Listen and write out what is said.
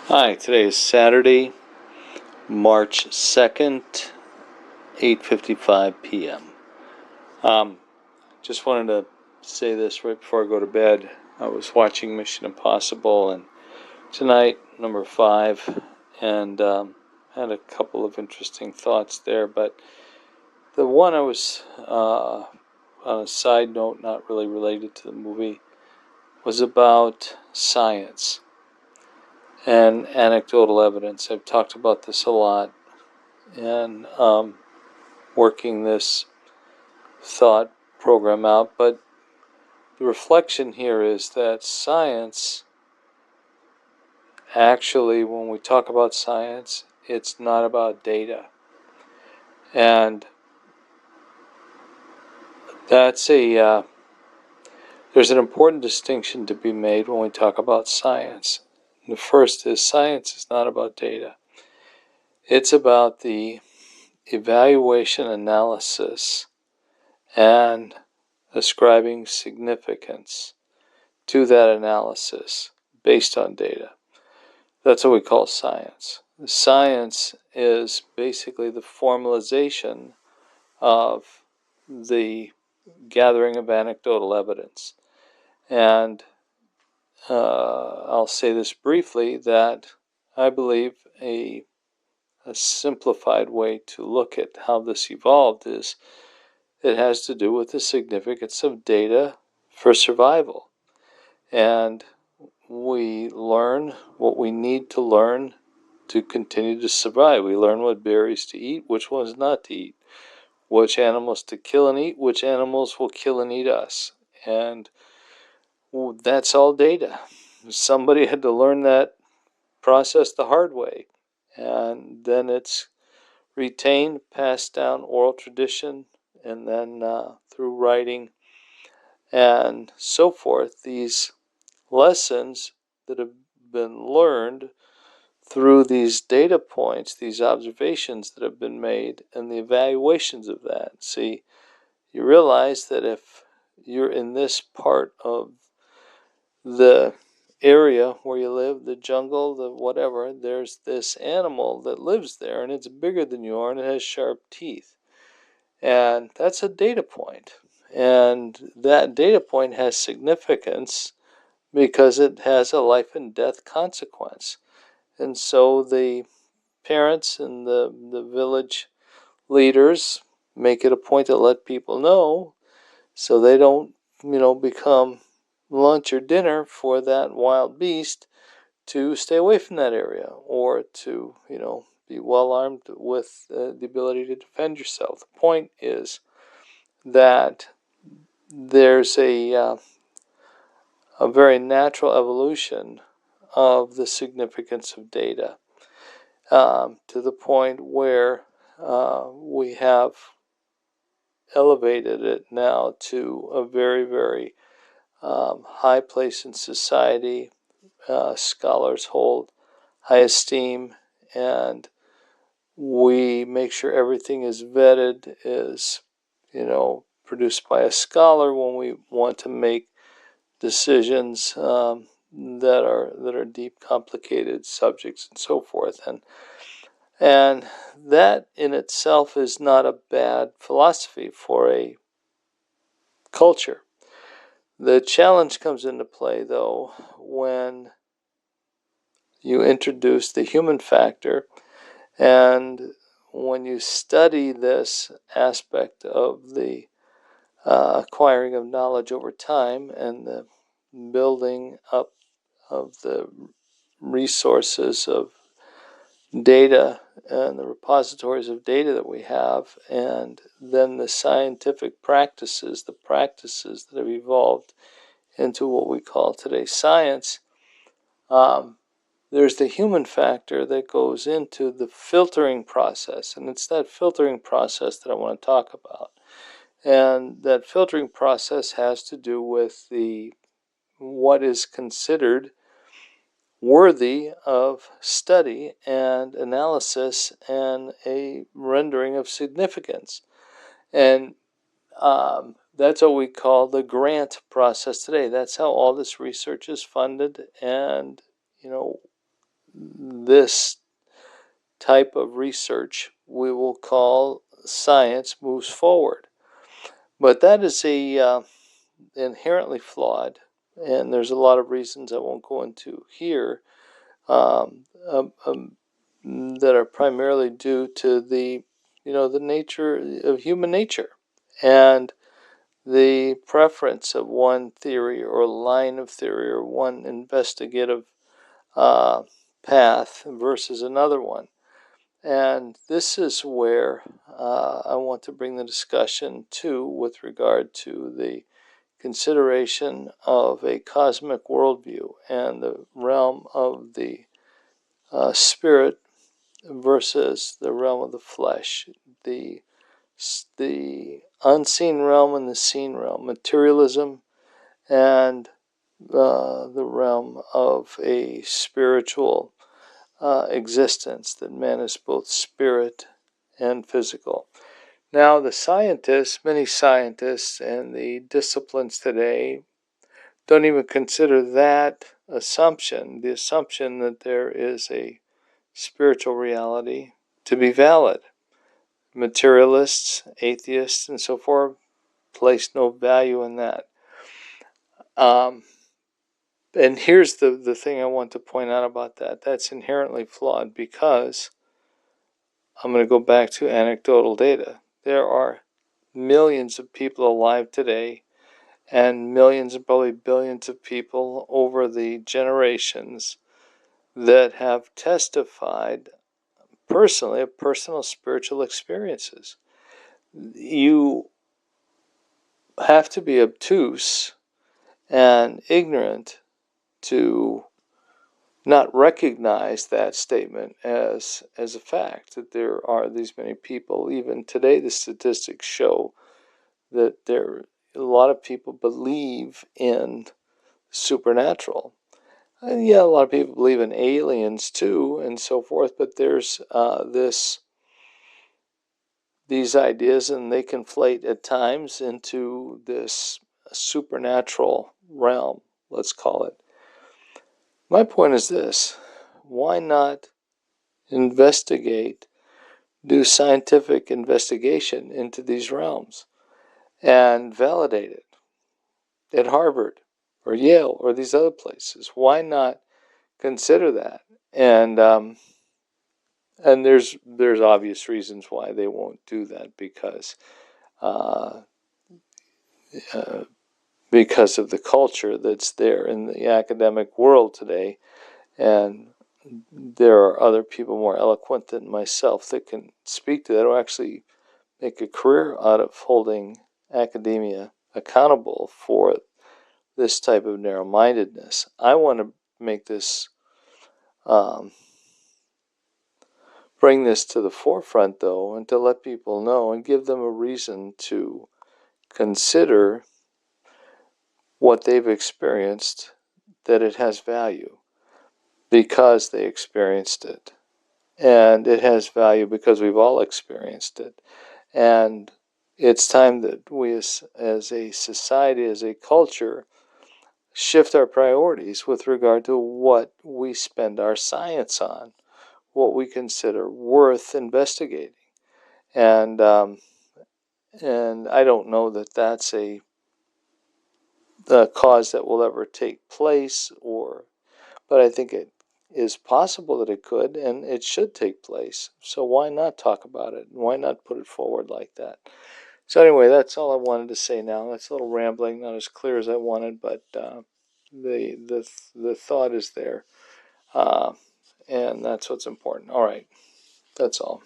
Hi, today is Saturday, March 2nd, 8:55 p.m. Just wanted to say this right before I go to bed. I was watching Mission Impossible, and tonight, number 5, and had a couple of interesting thoughts there, but the one I was, on a side note, not really related to the movie, was about science and anecdotal evidence. I've talked about this a lot, and working this thought program out, but the reflection here is that science, actually, when we talk about science, it's not about data. And that's there's an important distinction to be made when we talk about science. The first is science is not about data. It's about the evaluation, analysis, and ascribing significance to that analysis based on data. That's what we call science. Science is basically the formalization of the gathering of anecdotal evidence. And I'll say this briefly, that I believe a simplified way to look at how this evolved is it has to do with the significance of data for survival. And we learn what we need to learn to continue to survive. We learn what berries to eat, which ones not to eat, which animals to kill and eat, which animals will kill and eat us. And that's all data. Somebody had to learn that process the hard way. And then it's retained, passed down oral tradition, and then through writing and so forth. These lessons that have been learned through these data points, these observations that have been made, and the evaluations of that. See, you realize that if you're in this part of the area where you live, the jungle, the whatever, there's this animal that lives there, and it's bigger than you are, and it has sharp teeth. And that's a data point. And that data point has significance because it has a life and death consequence. And so the parents and the village leaders make it a point to let people know so they don't, become lunch or dinner for that wild beast, to stay away from that area, or to, be well armed with the ability to defend yourself. The point is that there's a very natural evolution of the significance of data, to the point where we have elevated it now to a very, very high place in society. Scholars hold high esteem, and we make sure everything is vetted, is, produced by a scholar when we want to make decisions that are deep, complicated subjects and so forth. And that in itself is not a bad philosophy for a culture. The challenge comes into play, though, when you introduce the human factor, and when you study this aspect of the acquiring of knowledge over time, and the building up of the resources of data and the repositories of data that we have, and then the scientific practices, the practices that have evolved into what we call today science. There's the human factor that goes into the filtering process, and it's that filtering process that I want to talk about. And that filtering process has to do with what is considered worthy of study and analysis and a rendering of significance. And that's what we call the grant process today. That's how all this research is funded. And, this type of research we will call science moves forward. But that is inherently flawed, and there's a lot of reasons I won't go into here that are primarily due to the nature of human nature and the preference of one theory or line of theory or one investigative path versus another one. And this is where I want to bring the discussion to with regard to the consideration of a cosmic worldview and the realm of the spirit versus the realm of the flesh, the unseen realm and the seen realm, materialism and the realm of a spiritual existence, that man is both spirit and physical. Now, many scientists and the disciplines today don't even consider that assumption, the assumption that there is a spiritual reality, to be valid. Materialists, atheists, and so forth place no value in that. And here's the thing I want to point out about that. That's inherently flawed because I'm going to go back to anecdotal data. There are millions of people alive today and millions and probably billions of people over the generations that have testified personally of personal spiritual experiences. You have to be obtuse and ignorant to not recognize that statement as a fact, that there are these many people. Even today, the statistics show that a lot of people believe in supernatural. And yeah, a lot of people believe in aliens too, and so forth. But there's these ideas, and they conflate at times into this supernatural realm, let's call it. My point is this: why not investigate, do scientific investigation into these realms and validate it at Harvard or Yale or these other places? Why not consider that? And there's obvious reasons why they won't do that, because of the culture that's there in the academic world today. And there are other people more eloquent than myself that can speak to that, or actually make a career out of holding academia accountable for this type of narrow-mindedness. I want to make this, bring this to the forefront, though, and to let people know and give them a reason to consider what they've experienced, that it has value because they experienced it. And it has value because we've all experienced it. And it's time that we as a society, as a culture, shift our priorities with regard to what we spend our science on, what we consider worth investigating. And I don't know that that's a cause that will ever take place, but I think it is possible that it could, and it should take place. So why not talk about it? Why not put it forward like that? So anyway, that's all I wanted to say now. That's a little rambling, not as clear as I wanted, but the thought is there, and that's what's important. All right, that's all.